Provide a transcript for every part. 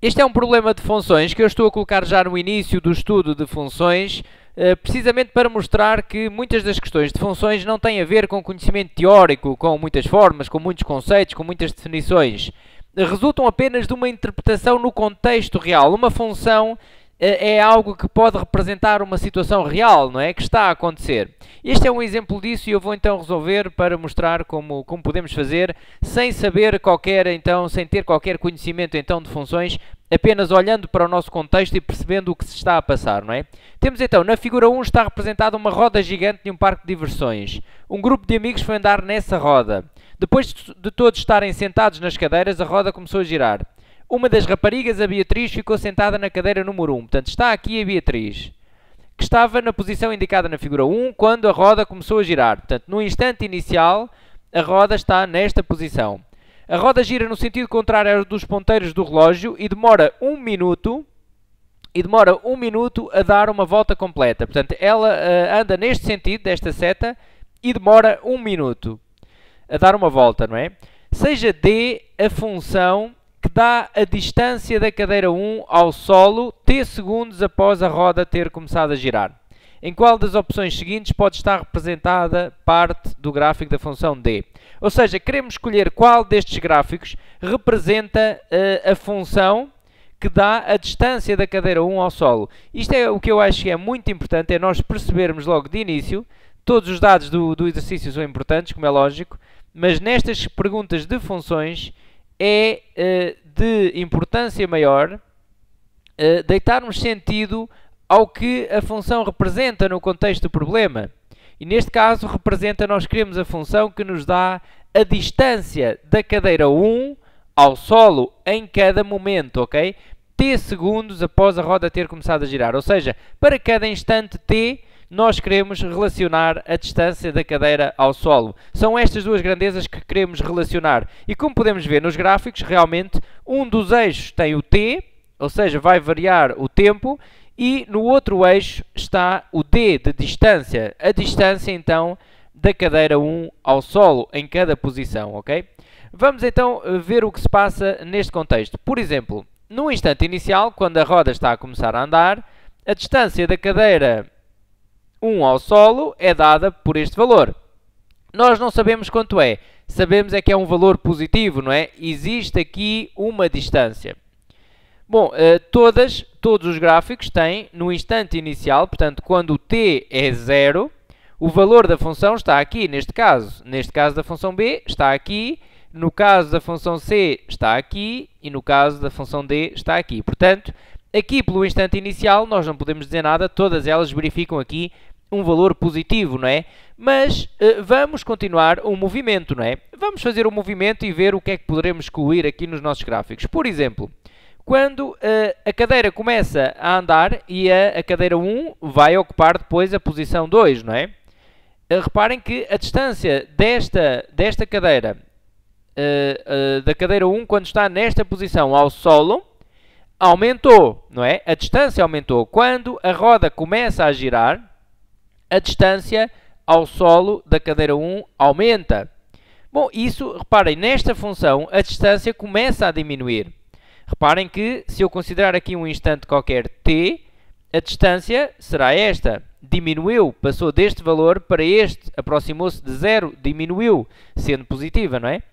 Este é um problema de funções que eu estou a colocar já no início do estudo de funções, precisamente para mostrar que muitas das questões de funções não têm a ver com conhecimento teórico, com muitas formas, com muitos conceitos, com muitas definições. Resultam apenas de uma interpretação no contexto real. Uma função é algo que pode representar uma situação real, não é? Que está a acontecer. Este é um exemplo disso e eu vou então resolver para mostrar como podemos fazer sem saber sem ter qualquer conhecimento então de funções, apenas olhando para o nosso contexto e percebendo o que se está a passar, não é? Temos então, na figura 1 está representada uma roda gigante de um parque de diversões. Um grupo de amigos foi andar nessa roda. Depois de todos estarem sentados nas cadeiras, a roda começou a girar. Uma das raparigas, a Beatriz, ficou sentada na cadeira número 1. Portanto, está aqui a Beatriz, que estava na posição indicada na figura 1 quando a roda começou a girar. Portanto, no instante inicial, a roda está nesta posição. A roda gira no sentido contrário ao dos ponteiros do relógio e demora um minuto a dar uma volta completa. Portanto, ela anda neste sentido, desta seta, e demora um minuto a dar uma volta, não é? Seja D a função que dá a distância da cadeira 1 ao solo t segundos após a roda ter começado a girar. Em qual das opções seguintes pode estar representada parte do gráfico da função D? Ou seja, queremos escolher qual destes gráficos representa a função que dá a distância da cadeira 1 ao solo. Isto é o que eu acho que é muito importante, é nós percebermos logo de início. Todos os dados do exercício são importantes, como é lógico, mas nestas perguntas de funções é de importância maior deitarmos sentido ao que a função representa no contexto do problema. E neste caso representa, nós queremos a função que nos dá a distância da cadeira 1 ao solo em cada momento, ok? T segundos após a roda ter começado a girar. Ou seja, para cada instante T, nós queremos relacionar a distância da cadeira ao solo. São estas duas grandezas que queremos relacionar. E como podemos ver nos gráficos, realmente, um dos eixos tem o t, ou seja, vai variar o tempo, e no outro eixo está o d de distância. A distância, então, da cadeira 1 ao solo em cada posição, ok? Vamos, então, ver o que se passa neste contexto. Por exemplo, no instante inicial, quando a roda está a começar a andar, a distância da cadeira 1 ao solo é dada por este valor. Nós não sabemos quanto é. Sabemos é que é um valor positivo, não é? Existe aqui uma distância. Bom, todos os gráficos têm no instante inicial, portanto, quando o t é 0, o valor da função está aqui, neste caso. Neste caso da função b, está aqui. No caso da função c, está aqui. E no caso da função d, está aqui. Portanto, aqui pelo instante inicial, nós não podemos dizer nada. Todas elas verificam aqui um valor positivo, não é? Mas vamos continuar o movimento, não é? Vamos fazer o movimento e ver o que é que poderemos excluir aqui nos nossos gráficos. Por exemplo, quando a cadeira começa a andar e a cadeira 1 vai ocupar depois a posição 2, não é? Reparem que a distância desta cadeira, da cadeira 1, quando está nesta posição ao solo, aumentou, não é? A distância aumentou. Quando a roda começa a girar, a distância ao solo da cadeira 1 aumenta. Bom, isso, reparem, nesta função a distância começa a diminuir. Reparem que, se eu considerar aqui um instante qualquer t, a distância será esta. Diminuiu, passou deste valor para este, aproximou-se de 0, diminuiu, sendo positiva, não é?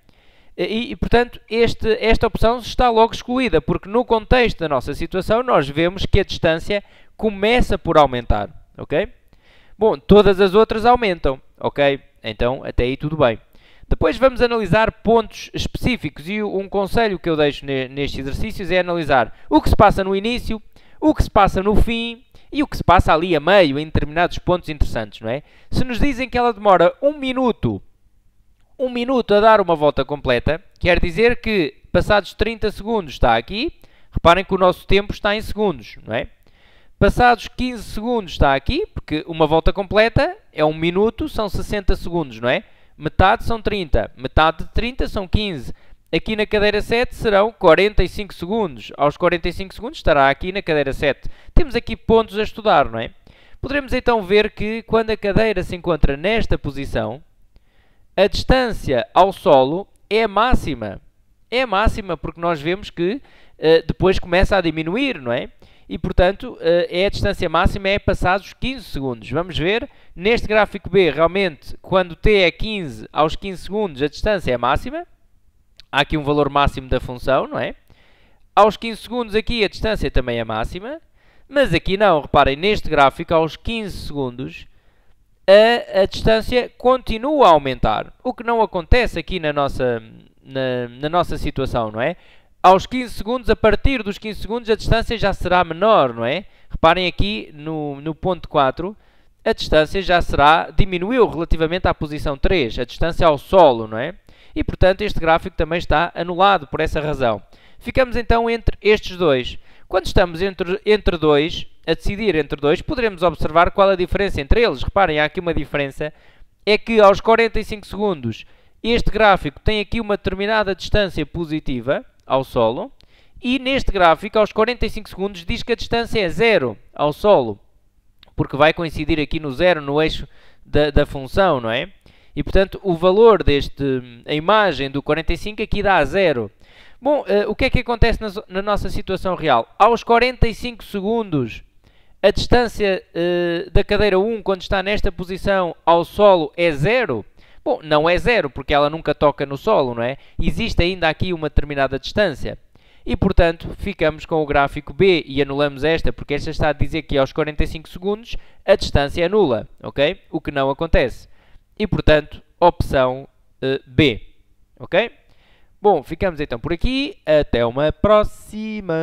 E portanto, esta opção está logo excluída, porque no contexto da nossa situação nós vemos que a distância começa por aumentar, ok? Bom, todas as outras aumentam, ok? Então, até aí tudo bem. Depois vamos analisar pontos específicos e um conselho que eu deixo nestes exercícios é analisar o que se passa no início, o que se passa no fim e o que se passa ali a meio, em determinados pontos interessantes, não é? Se nos dizem que ela demora um minuto a dar uma volta completa, quer dizer que passados 30 segundos está aqui, reparem que o nosso tempo está em segundos, não é? Passados 15 segundos está aqui, porque uma volta completa é um minuto, são 60 segundos, não é? Metade são 30, metade de 30 são 15. Aqui na cadeira 7 serão 45 segundos. Aos 45 segundos estará aqui na cadeira 7. Temos aqui pontos a estudar, não é? Poderemos então ver que quando a cadeira se encontra nesta posição, a distância ao solo é máxima. É a máxima, porque nós vemos que depois começa a diminuir, não é? E, portanto, é a distância máxima é passados 15 segundos. Vamos ver, neste gráfico B, realmente, quando t é 15, aos 15 segundos, a distância é máxima. Há aqui um valor máximo da função, não é? Aos 15 segundos aqui a distância também é máxima, mas aqui não. Reparem, neste gráfico, aos 15 segundos, a distância continua a aumentar. O que não acontece aqui na nossa situação, não é? Aos 15 segundos, a partir dos 15 segundos, a distância já será menor, não é? Reparem aqui no ponto 4, a distância já diminuiu relativamente à posição 3, a distância ao solo, não é? E, portanto, este gráfico também está anulado por essa razão. Ficamos então entre estes dois. Quando estamos entre dois, a decidir entre dois, poderemos observar qual a diferença entre eles. Reparem, há aqui uma diferença, é que aos 45 segundos este gráfico tem aqui uma determinada distância positiva ao solo, e neste gráfico, aos 45 segundos, diz que a distância é 0 ao solo, porque vai coincidir aqui no 0 no eixo da função, não é? E, portanto, o valor a imagem do 45 aqui dá 0. Bom, o que é que acontece na nossa situação real? Aos 45 segundos, a distância da cadeira 1, quando está nesta posição, ao solo é 0? Bom, não é 0, porque ela nunca toca no solo, não é? Existe ainda aqui uma determinada distância. E, portanto, ficamos com o gráfico B e anulamos esta, porque esta está a dizer que aos 45 segundos a distância é nula, ok? O que não acontece. E, portanto, opção B, ok? Bom, ficamos então por aqui. Até uma próxima!